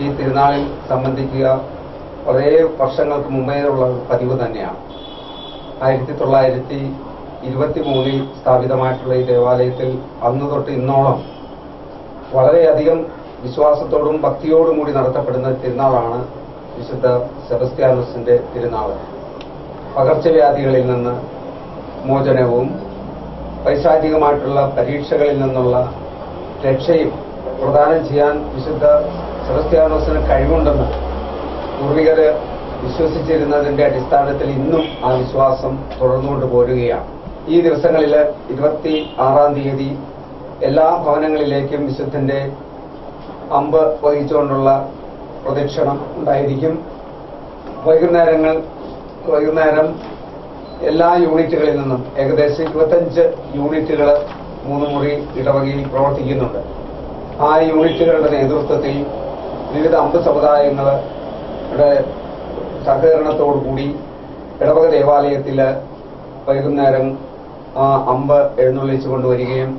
ഈ തിരുനാളിൽ സംബന്ധിക്കുക കുറേ വർഷങ്ങൾക്ക് മുമ്പേയുള്ള പതിവ് തന്നെയാണ്. 1923 സ്ഥാപിതമായിട്ടുള്ള ഈ ദേവാലയത്തിൽ അന്നു തൊട്ട് ഇന്നോളം വളരെയധികം വിശ്വാസത്തോടും ഭക്തിയോടും കൂടി നടത്തപ്പെടുന്ന തിരുനാളാണ് വിശുദ്ധ സെബസ്ത്യാനോസിന്റെ തിരുനാൾ. പകർച്ചവ്യാധികളിൽ നിന്ന് മോചനവും പൈശാചികമായിട്ടുള്ള പരീക്ഷകളിൽ നിന്നുള്ള രക്ഷയും പ്രദാനം ചെയ്യാൻ വിശുദ്ധ സെബസ്ത്യാനോസിന് കഴിവുണ്ടെന്ന് പൂർവികര് വിശ്വസിച്ചിരുന്നതിന്റെ അടിസ്ഥാനത്തിൽ ഇന്നും ആ വിശ്വാസം തുടർന്നുകൊണ്ട് പോരുകയാണ്. ഈ ദിവസങ്ങളിൽ 26-ാം തീയതി എല്ലാ ഭവനങ്ങളിലേക്കും വിശുദ്ധന്റെ അമ്പ് വഹിച്ചുകൊണ്ടുള്ള പ്രദക്ഷിണം ഉണ്ടായിരിക്കും. വൈകുന്നേരം എല്ലാ യൂണിറ്റുകളിൽ നിന്നും ഏകദേശം 25 യൂണിറ്റുകൾ 3 മുറി ഇടവകയിൽ പ്രവർത്തിക്കുന്നുണ്ട്. ആ യൂണിറ്റുകളുടെ നേതൃത്വത്തിൽ വിവിധ അമ്പ് സമുദായങ്ങളുടെ സഹകരണത്തോടുകൂടി ഇടവക ദേവാലയത്തിൽ വൈകുന്നേരം ആ അമ്പ് എഴുന്നള്ളിച്ചു കൊണ്ടുവരികയും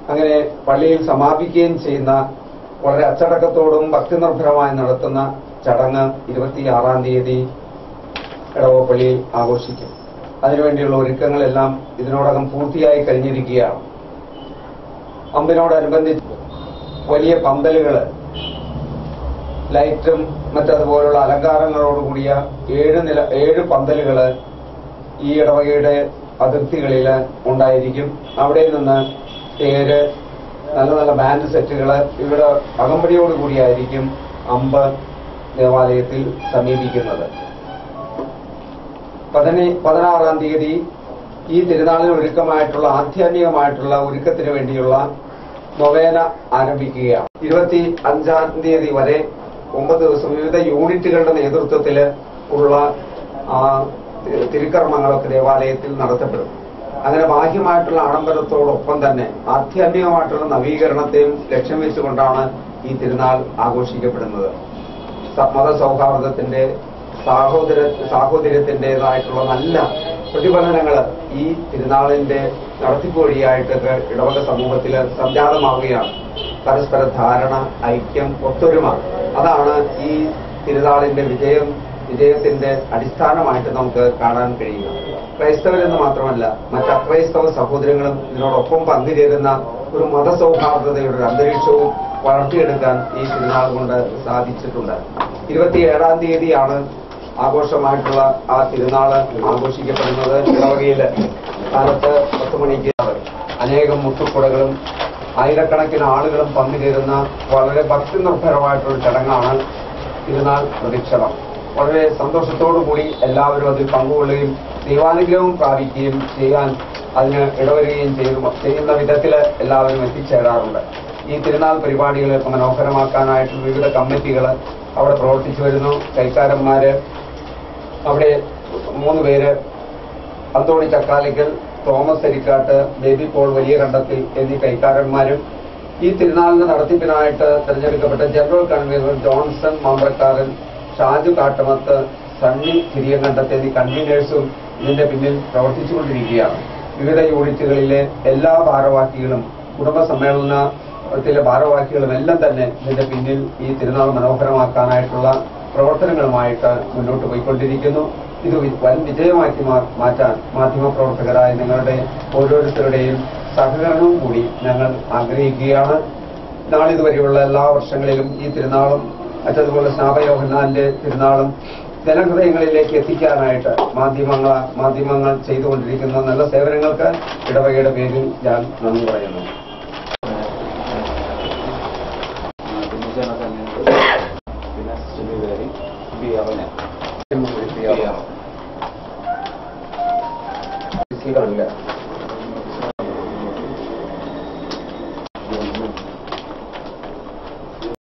അങ്ങനെ പള്ളിയിൽ സമാപിക്കുകയും ചെയ്യുന്ന വളരെ അച്ചടക്കത്തോടും ഭക്തിനിർഭരമായി നടത്തുന്ന ചടങ്ങ് 26-ാം തീയതി ഇടവക പള്ളിയിൽ ആഘോഷിക്കും. അതിനുവേണ്ടിയുള്ള ഒരുക്കങ്ങളെല്ലാം ഇതിനോടകം പൂർത്തിയായി കഴിഞ്ഞിരിക്കുകയാണ്. അമ്പിനോടനുബന്ധിച്ച് വലിയ പന്തലുകൾ, ലൈറ്റും മറ്റതുപോലുള്ള അലങ്കാരങ്ങളോടുകൂടിയ 7 പന്തലുകൾ ഈ ഇടവകയുടെ അതിർത്തികളിൽ ഉണ്ടായിരിക്കും. അവിടെ നിന്ന് തേര്, നല്ല നല്ല ബാൻഡ് സെറ്റുകൾ, ഇവിടെ അകമ്പടിയോടുകൂടിയായിരിക്കും അമ്പ് ദേവാലയത്തിൽ സമീപിക്കുന്നത്. 16-ാം തീയതി ഈ തിരുനാളിന് ഒരുക്കമായിട്ടുള്ള ആധ്യാത്മികമായിട്ടുള്ള ഒരുക്കത്തിന് വേണ്ടിയുള്ള നൊവേന ആരംഭിക്കുകയാണ്. 25-ാം തീയതി വരെ 9 ദിവസം വിവിധ യൂണിറ്റുകളുടെ നേതൃത്വത്തിൽ ഉള്ള തിരുക്കർമ്മങ്ങളൊക്കെ ദേവാലയത്തിൽ നടത്തപ്പെടും. അങ്ങനെ ബാഹ്യമായിട്ടുള്ള ആഡംബരത്തോടൊപ്പം തന്നെ ആധ്യാത്മികമായിട്ടുള്ള നവീകരണത്തെയും ലക്ഷ്യം വെച്ചുകൊണ്ടാണ് ഈ തിരുനാൾ ആഘോഷിക്കപ്പെടുന്നത്. മതസൗഹാർദ്ദത്തിന്റെ സാഹോദര്യത്തിന്റേതായിട്ടുള്ള നല്ല പ്രതിഫലനങ്ങൾ ഈ തിരുനാളിന്റെ നടത്തിപ്പ് വഴിയായിട്ടൊക്കെ ഇടവക സമൂഹത്തിൽ സംജാതമാവുകയാണ്. പരസ്പര ധാരണ, ഐക്യം, ഒത്തൊരുമ, അതാണ് ഈ തിരുനാളിന്റെ വിജയത്തിന്റെ അടിസ്ഥാനമായിട്ട് നമുക്ക് കാണാൻ കഴിയുക. ക്രൈസ്തവരെന്ന് മാത്രമല്ല മറ്റ് അക്രൈസ്തവ സഹോദരങ്ങളും ഇതിനോടൊപ്പം പങ്കുചേരുന്ന ഒരു മതസൗഹാർദ്ദതയുടെ ഒരു അന്തരീക്ഷവും വളർത്തിയെടുക്കാൻ ഈ തിരുനാൾ കൊണ്ട് സാധിച്ചിട്ടുണ്ട്. 27-ാം തീയതിയാണ് ആഘോഷമായിട്ടുള്ള ആ തിരുനാള് ആഘോഷിക്കപ്പെടുന്നത്. ഇടവകയില് കാലത്ത് 10 മണിക്ക് അനേകം മുത്തുക്കുടകളും ആയിരക്കണക്കിന് ആളുകളും പങ്കുചേരുന്ന വളരെ ഭക്തിനിർഭരമായിട്ടുള്ള ചടങ്ങാണ് തിരുനാൾ പ്രദക്ഷിണം. വളരെ സന്തോഷത്തോടുകൂടി എല്ലാവരും അതിൽ പങ്കുകൊള്ളുകയും ദൈവാനുഗ്രഹവും പ്രാപിക്കുകയും ചെയ്യാൻ അതിന് ഇടവരികയും ചെയ്യുന്ന വിധത്തിൽ എല്ലാവരും എത്തിച്ചേരാറുണ്ട്. ഈ തിരുനാൾ പരിപാടികളൊക്കെ മനോഹരമാക്കാനായിട്ട് വിവിധ കമ്മിറ്റികൾ അവിടെ പ്രവർത്തിച്ചു വരുന്നു. കൈക്കാരന്മാര് അവിടെ 3 പേര്, അന്തോണി ചക്കാലിക്കൽ, തോമസ് അരിക്കാട്ട്, ബേബി പോൾ വലിയ കണ്ടത്തിൽ എന്നീ കൈക്കാരന്മാരും ഈ തിരുനാളിന്റെ നടത്തിപ്പിനായിട്ട് തെരഞ്ഞെടുക്കപ്പെട്ട ജനറൽ കൺവീനർ ജോൺസൺ മാമ്പ്രക്കാരൻ, ഷാജു കാട്ടമത്ത്, സണ്ണി തിരിയങ്കണ്ടത്ത് എന്നീ കൺവീനേഴ്സും ഇതിന്റെ പിന്നിൽ പ്രവർത്തിച്ചുകൊണ്ടിരിക്കുകയാണ്. വിവിധ യൂണിറ്റുകളിലെ എല്ലാ ഭാരവാഹികളും കുടുംബ സമ്മേളനത്തിലെ ഭാരവാഹികളും എല്ലാം തന്നെ ഇതിന്റെ പിന്നിൽ ഈ തിരുനാൾ മനോഹരമാക്കാനായിട്ടുള്ള പ്രവർത്തനങ്ങളുമായിട്ട് മുന്നോട്ട് പോയിക്കൊണ്ടിരിക്കുന്നു. ഇത് വൻ വിജയമാക്കി മാറ്റാൻ മാധ്യമപ്രവർത്തകരായ നിങ്ങളുടെ ഓരോരുത്തരുടെയും സഹകരണവും കൂടി ഞങ്ങൾ ആഗ്രഹിക്കുകയാണ്. നാളിതുവരെയുള്ള എല്ലാ വർഷങ്ങളിലും ഈ തിരുനാളും മറ്റതുപോലെ സ്നാപയോഹന്നാന്റെ തിരുനാളും ജനഹൃദയങ്ങളിലേക്ക് എത്തിക്കാനായിട്ട് മാധ്യമങ്ങൾ ചെയ്തുകൊണ്ടിരിക്കുന്ന നല്ല സേവനങ്ങൾക്ക് ഇടവകയുടെ പേരിൽ ഞാൻ നന്ദി പറയുന്നു. കാണില്ല.